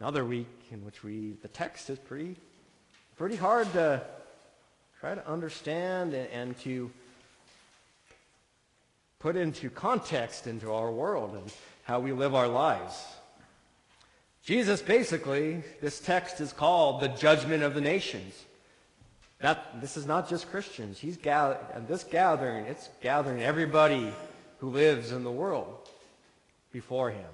Another week in which the text is pretty hard to try to understand and to put into context into our world and how we live our lives. Jesus, basically, this text is called the judgment of the nations. This is not just Christians. This gathering, it's gathering everybody who lives in the world before him.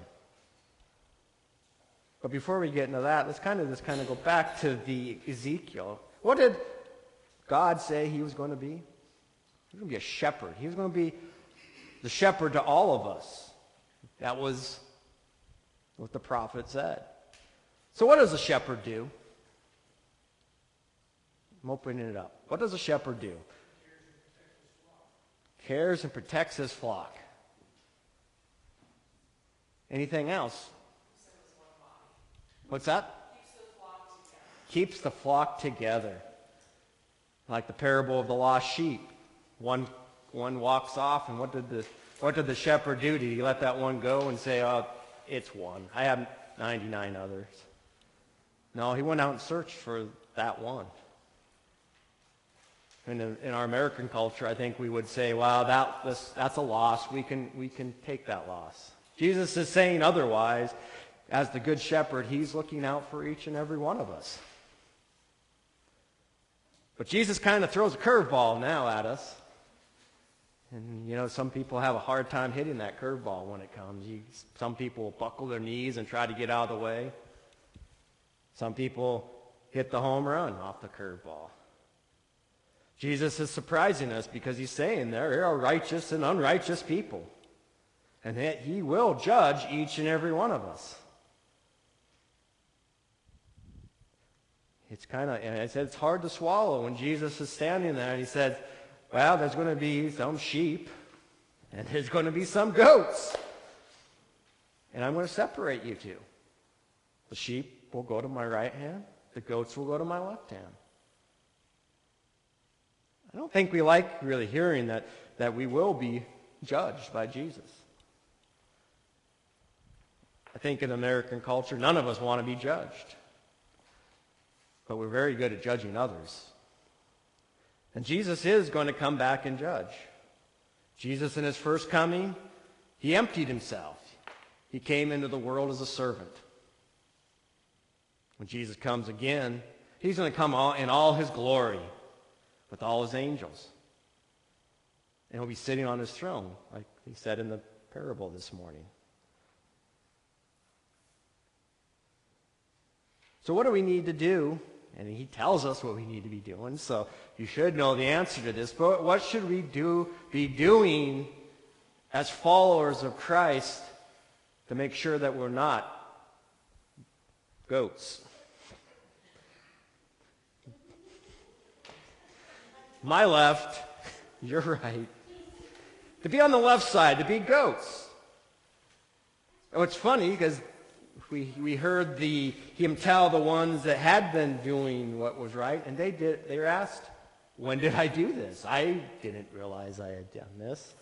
But before we get into that, let's kind of go back to the Ezekiel. What did God say he was going to be? He was going to be a shepherd. He was going to be the shepherd to all of us. That was what the prophet said. So what does a shepherd do? I'm opening it up. What does a shepherd do? Cares and protects his flock. Anything else? What's that? Keeps the flock together. Like the parable of the lost sheep. One walks off, and what did the shepherd do? Did he let that one go and say, "Oh, it's one. I have 99 others"? No, he went out and searched for that one. In our American culture, I think we would say, "Wow, that's a loss. We can take that loss." Jesus is saying otherwise. As the good shepherd, he's looking out for each and every one of us. But Jesus kind of throws a curveball now at us. And, some people have a hard time hitting that curveball when it comes. Some people will buckle their knees and try to get out of the way. Some people hit the home run off the curveball. Jesus is surprising us because he's saying there are righteous and unrighteous people. And that he will judge each and every one of us. And I said it's hard to swallow when Jesus is standing there and he said, well, there's going to be some sheep and there's going to be some goats. And I'm going to separate you two. The sheep will go to my right hand. The goats will go to my left hand. I don't think we like really hearing that we will be judged by Jesus. I think in American culture, none of us want to be judged. But we're very good at judging others. And Jesus is going to come back and judge. Jesus, in his first coming, he emptied himself. He came into the world as a servant. When Jesus comes again, he's going to come in all his glory with all his angels. And he'll be sitting on his throne, like he said in the parable this morning. So what do we need to do? And he tells us what we need to be doing, so you should know the answer to this. But what should we be doing as followers of Christ to make sure that we're not goats? My left, your right. To be on the left side, to be goats. Oh, it's funny because we heard him tell the ones that had been doing what was right, and they were asked, when did I do this? I didn't realize I had done this.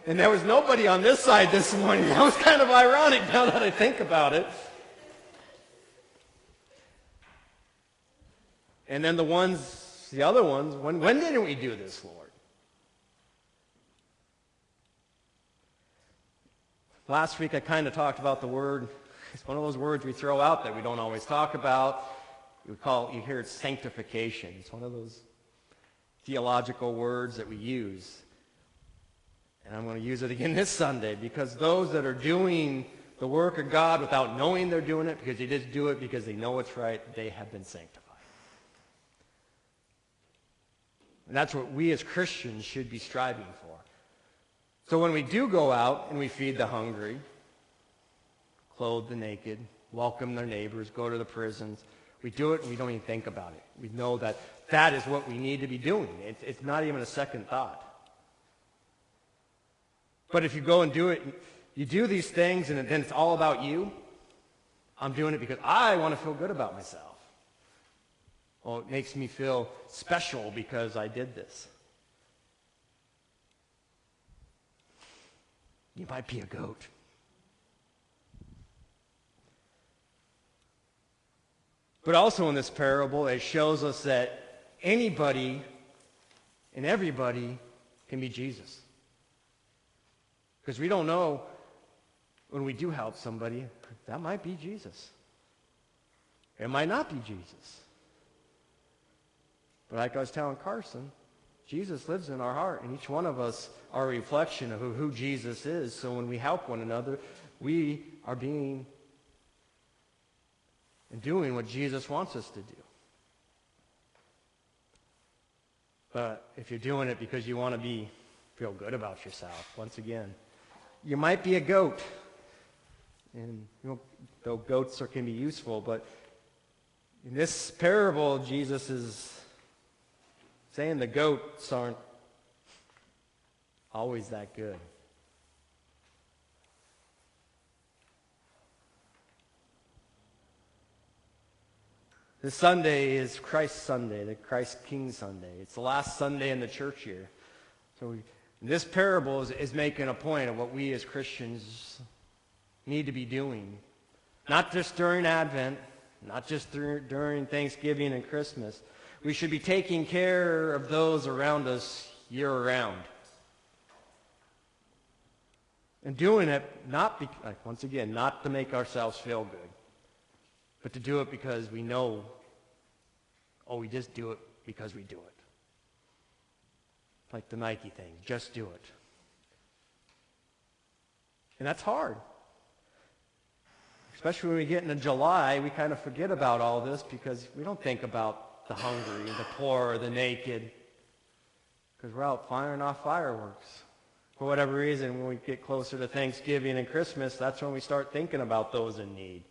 And there was nobody on this side this morning. That was kind of ironic now that I think about it. And then the other ones, when didn't we do this, Lord? Last week I kind of talked about the word. It's one of those words we throw out that we don't always talk about. You hear it sanctification. It's one of those theological words that we use. And I'm going to use it again this Sunday because those that are doing the work of God without knowing they're doing it because they just do it because they know it's right, they have been sanctified. And that's what we as Christians should be striving for. So when we do go out and we feed the hungry, clothe the naked, welcome their neighbors, go to the prisons, we do it and we don't even think about it. We know that that is what we need to be doing. It's not even a second thought. But if you go and do it, you do these things and then it's all about you. I'm doing it because I want to feel good about myself. Well, it makes me feel special because I did this. You might be a goat. But also in this parable, it shows us that anybody and everybody can be Jesus. Because we don't know when we do help somebody, that might be Jesus. It might not be Jesus. But like I was telling Carson, Jesus lives in our heart, and each one of us are a reflection of who Jesus is. So when we help one another, we are being and doing what Jesus wants us to do. But if you're doing it because you want to feel good about yourself, once again, you might be a goat. And though goats can be useful, but in this parable, Jesus is saying the goats aren't always that good. This Sunday is Christ Sunday, the Christ King Sunday. It's the last Sunday in the church year. So this parable is making a point of what we as Christians need to be doing. Not just during Advent, not just during Thanksgiving and Christmas. We should be taking care of those around us year-round. And doing it, not to make ourselves feel good, but to do it because we know, we just do it because we do it. Like the Nike thing, just do it. And that's hard. Especially when we get into July, we kind of forget about all this because we don't think about the hungry, the poor, the naked, because we're out firing off fireworks. For whatever reason, when we get closer to Thanksgiving and Christmas, that's when we start thinking about those in need.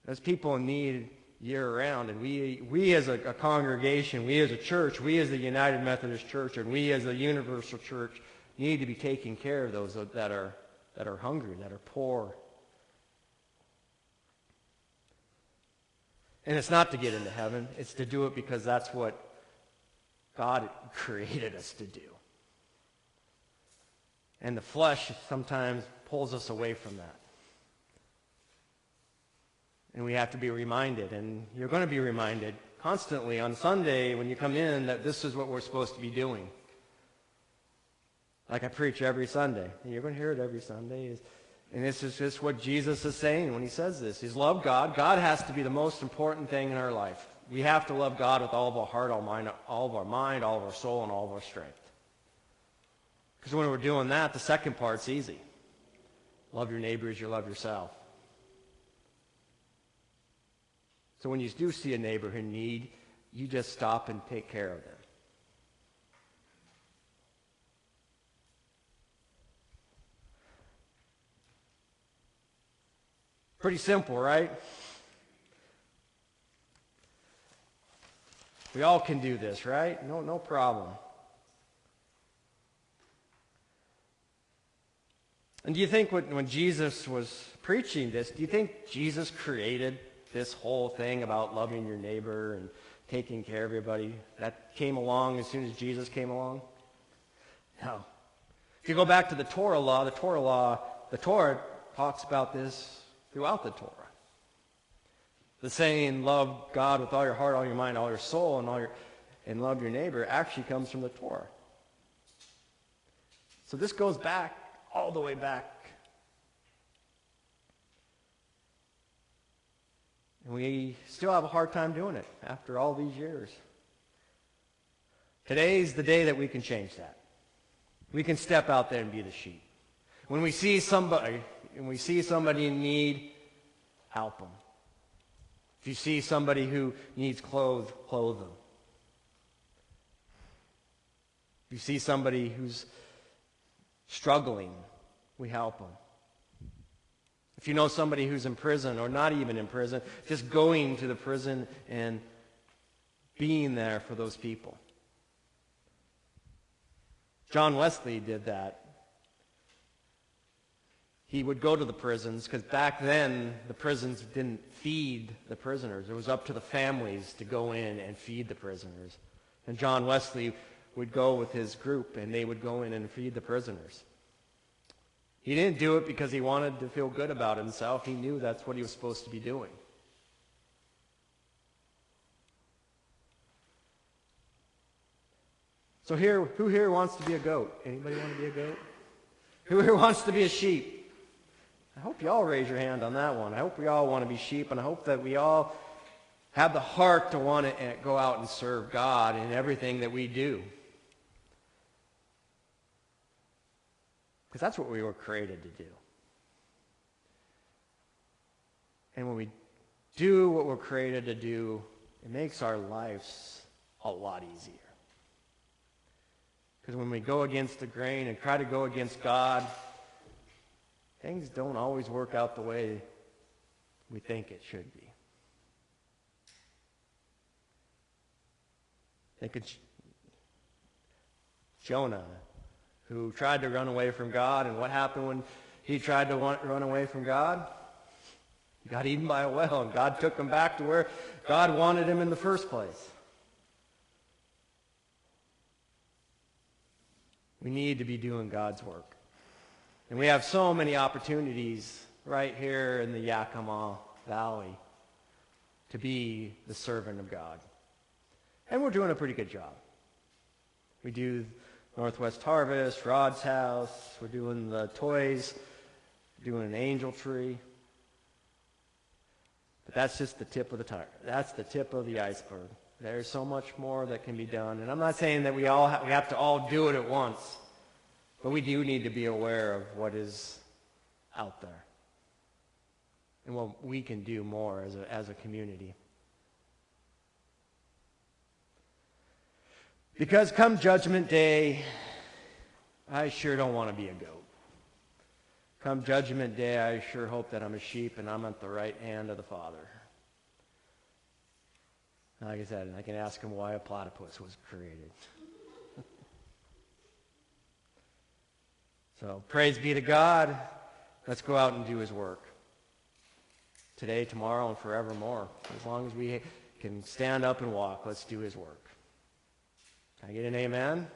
There's people in need year-round, and we as a congregation, we as a church, we as the United Methodist Church, and we as the Universal Church need to be taking care of those that are hungry, that are poor. And it's not to get into heaven. It's to do it because that's what God created us to do. And the flesh sometimes pulls us away from that. And we have to be reminded, and you're going to be reminded constantly on Sunday when you come in that this is what we're supposed to be doing. Like I preach every Sunday, and you're going to hear it every Sunday. And this is just what Jesus is saying when he says this. He's love God. God has to be the most important thing in our life. We have to love God with all of our heart, all of our mind, all of our soul, and all of our strength. Because when we're doing that, the second part's easy. Love your neighbor as you love yourself. So when you do see a neighbor in need, you just stop and take care of them. Pretty simple, right? We all can do this, right? No problem. And do you think when Jesus was preaching this, do you think Jesus created this whole thing about loving your neighbor and taking care of everybody? That came along as soon as Jesus came along? No. If you go back to the Torah talks about this throughout the Torah. The saying, love God with all your heart, all your mind, all your soul, and love your neighbor actually comes from the Torah. So this goes back, all the way back. And we still have a hard time doing it after all these years. Today's the day that we can change that. We can step out there and be the sheep. When we see somebody in need, help them. If you see somebody who needs clothes, clothe them. If you see somebody who's struggling, we help them. If you know somebody who's in prison or not even in prison, just going to the prison and being there for those people. John Wesley did that. He would go to the prisons because back then the prisons didn't feed the prisoners. It was up to the families to go in and feed the prisoners. And John Wesley would go with his group, and they would go in and feed the prisoners. He didn't do it because he wanted to feel good about himself. He knew that's what he was supposed to be doing. So who here wants to be a goat? Anybody want to be a goat? Who here wants to be a sheep? I hope you all raise your hand on that one. I hope we all want to be sheep, and I hope that we all have the heart to want to go out and serve God in everything that we do. Because that's what we were created to do. And when we do what we're created to do, it makes our lives a lot easier. Because when we go against the grain and try to go against God, things don't always work out the way we think it should be. Think of Jonah, who tried to run away from God, and what happened when he tried to run away from God? He got eaten by a whale, and God took him back to where God wanted him in the first place. We need to be doing God's work. And we have so many opportunities right here in the Yakima Valley to be the servant of God. And we're doing a pretty good job. We do Northwest Harvest, Rod's house, we're doing the toys, we're doing an angel tree. But that's just the tip of the tire. That's the tip of the iceberg. There's so much more that can be done. And I'm not saying that we have to all do it at once, but we do need to be aware of what is out there and what we can do more as a community. Because come Judgment Day, I sure don't want to be a goat. Come Judgment Day, I sure hope that I'm a sheep and I'm at the right hand of the Father. Like I said, I can ask him why a platypus was created. So praise be to God. Let's go out and do his work. Today, tomorrow, and forevermore. As long as we can stand up and walk, let's do his work. Can I get an amen?